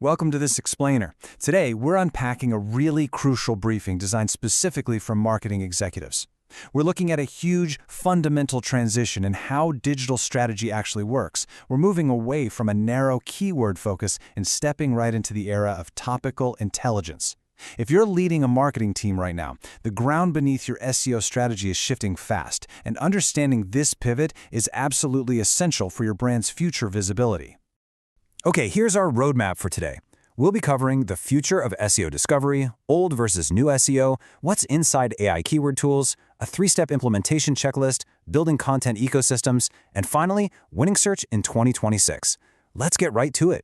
Welcome to this explainer. Today, we're unpacking a really crucial briefing designed specifically for marketing executives. We're looking at a huge, fundamental transition in how digital strategy actually works. We're moving away from a narrow keyword focus and stepping right into the era of topical intelligence. If you're leading a marketing team right now, the ground beneath your SEO strategy is shifting fast, and understanding this pivot is absolutely essential for your brand's future visibility. Okay, here's our roadmap for today. We'll be covering the future of SEO discovery, old versus new SEO, what's inside AI keyword tools, a 3-step implementation checklist, building content ecosystems, and finally, winning search in 2026. Let's get right to it.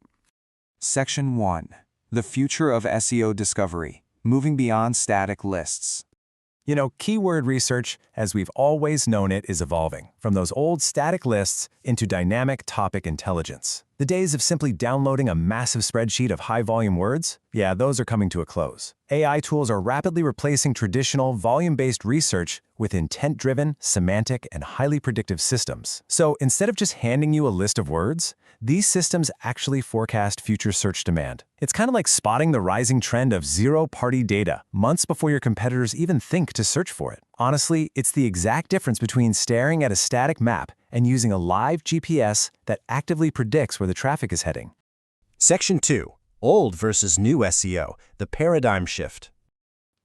Section 1. The future of SEO discovery, moving beyond static lists. You know, keyword research, as we've always known it, is evolving from those old static lists into dynamic topic intelligence. The days of simply downloading a massive spreadsheet of high-volume words, yeah, those are coming to a close. AI tools are rapidly replacing traditional volume-based research with intent-driven, semantic, and highly predictive systems. So instead of just handing you a list of words, these systems actually forecast future search demand. It's kind of like spotting the rising trend of zero-party data months before your competitors even think to search for it. Honestly, it's the exact difference between staring at a static map and using a live GPS that actively predicts where the traffic is heading. Section 2. Old versus new SEO, the paradigm shift.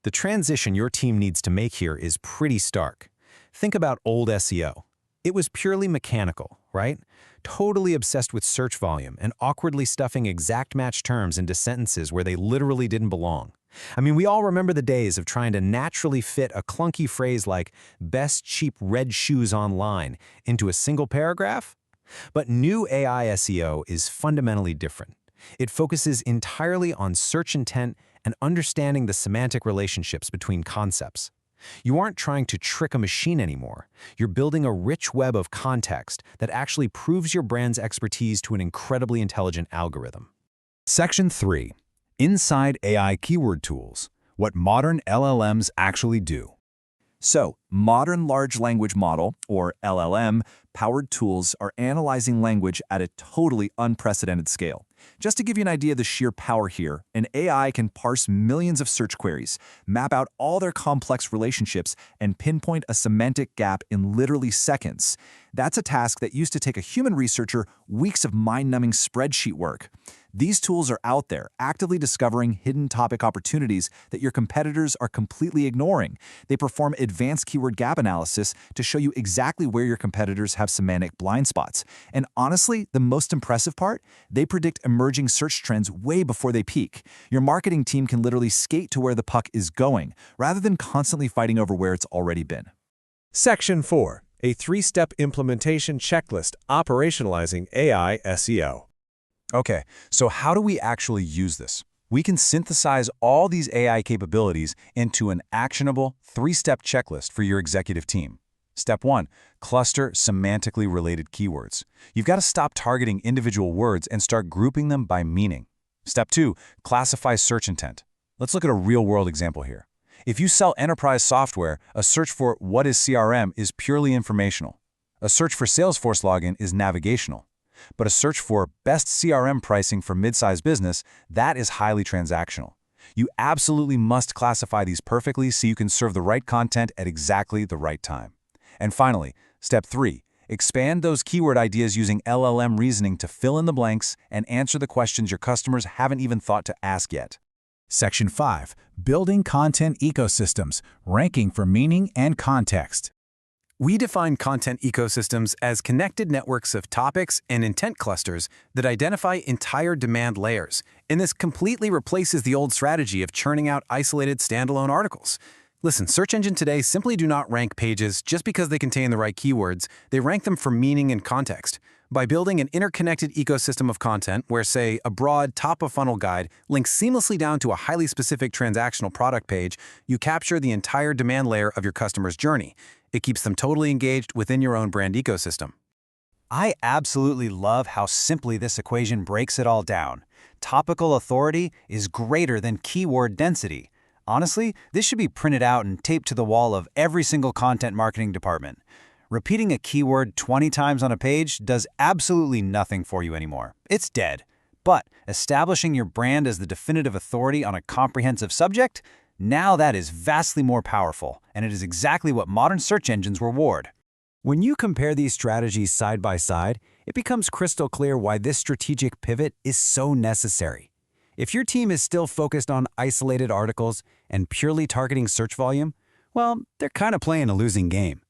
The transition your team needs to make here is pretty stark. Think about old SEO. It was purely mechanical, right? Totally obsessed with search volume and awkwardly stuffing exact match terms into sentences where they literally didn't belong. I mean, we all remember the days of trying to naturally fit a clunky phrase like "best cheap red shoes online" into a single paragraph. But new AI SEO is fundamentally different. It focuses entirely on search intent and understanding the semantic relationships between concepts. You aren't trying to trick a machine anymore. You're building a rich web of context that actually proves your brand's expertise to an incredibly intelligent algorithm. Section 3. Inside AI keyword tools, what modern LLMs actually do. So, modern large language model, or LLM, powered tools are analyzing language at a totally unprecedented scale. Just to give you an idea of the sheer power here, an AI can parse millions of search queries, map out all their complex relationships, and pinpoint a semantic gap in literally seconds. That's a task that used to take a human researcher weeks of mind-numbing spreadsheet work. These tools are out there, actively discovering hidden topic opportunities that your competitors are completely ignoring. They perform advanced keyword gap analysis to show you exactly where your competitors have semantic blind spots. And honestly, the most impressive part? They predict emerging search trends way before they peak. Your marketing team can literally skate to where the puck is going, rather than constantly fighting over where it's already been. Section 4. A 3-step implementation checklist operationalizing AI SEO. Okay, so how do we actually use this? We can synthesize all these AI capabilities into an actionable 3-step checklist for your executive team. Step 1. Cluster semantically related keywords. You've got to stop targeting individual words and start grouping them by meaning. Step 2. Classify search intent. Let's look at a real-world example here. If you sell enterprise software, a search for "what is CRM" is purely informational. A search for Salesforce login is navigational. But a search for "best CRM pricing for mid-sized business," that is highly transactional. You absolutely must classify these perfectly so you can serve the right content at exactly the right time. And finally, step 3, expand those keyword ideas using LLM reasoning to fill in the blanks and answer the questions your customers haven't even thought to ask yet. Section 5. Building content ecosystems, ranking for meaning and context. We define content ecosystems as connected networks of topics and intent clusters that identify entire demand layers, and this completely replaces the old strategy of churning out isolated standalone articles. Listen, search engines today simply do not rank pages just because they contain the right keywords. They rank them for meaning and context. By building an interconnected ecosystem of content where, say, a broad top-of-funnel guide links seamlessly down to a highly specific transactional product page, you capture the entire demand layer of your customer's journey. It keeps them totally engaged within your own brand ecosystem. I absolutely love how simply this equation breaks it all down. Topical authority is greater than keyword density. Honestly, this should be printed out and taped to the wall of every single content marketing department. Repeating a keyword 20 times on a page does absolutely nothing for you anymore. It's dead. But establishing your brand as the definitive authority on a comprehensive subject, now that is vastly more powerful, and it is exactly what modern search engines reward. When you compare these strategies side by side, it becomes crystal clear why this strategic pivot is so necessary. If your team is still focused on isolated articles and purely targeting search volume, well, they're kind of playing a losing game.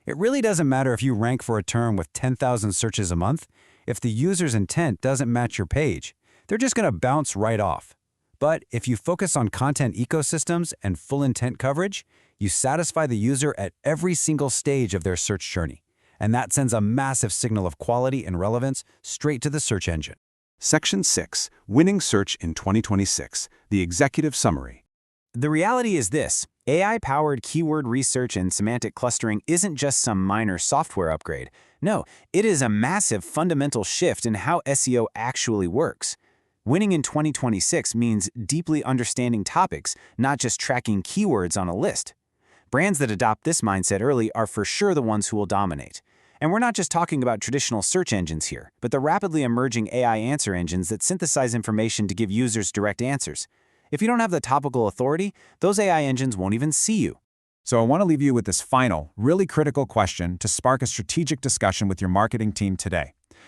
It really doesn't matter if you rank for a term with 10,000 searches a month. If the user's intent doesn't match your page, they're just going to bounce right off. But if you focus on content ecosystems and full intent coverage, you satisfy the user at every single stage of their search journey. And that sends a massive signal of quality and relevance straight to the search engine. Section 6, Winning Search in 2026, the Executive Summary. The reality is this: AI-powered keyword research and semantic clustering isn't just some minor software upgrade. No, it is a massive fundamental shift in how SEO actually works. Winning in 2026 means deeply understanding topics, not just tracking keywords on a list. Brands that adopt this mindset early are for sure the ones who will dominate. And we're not just talking about traditional search engines here, but the rapidly emerging AI answer engines that synthesize information to give users direct answers. If you don't have the topical authority, those AI engines won't even see you. So I want to leave you with this final, really critical question to spark a strategic discussion with your marketing team today.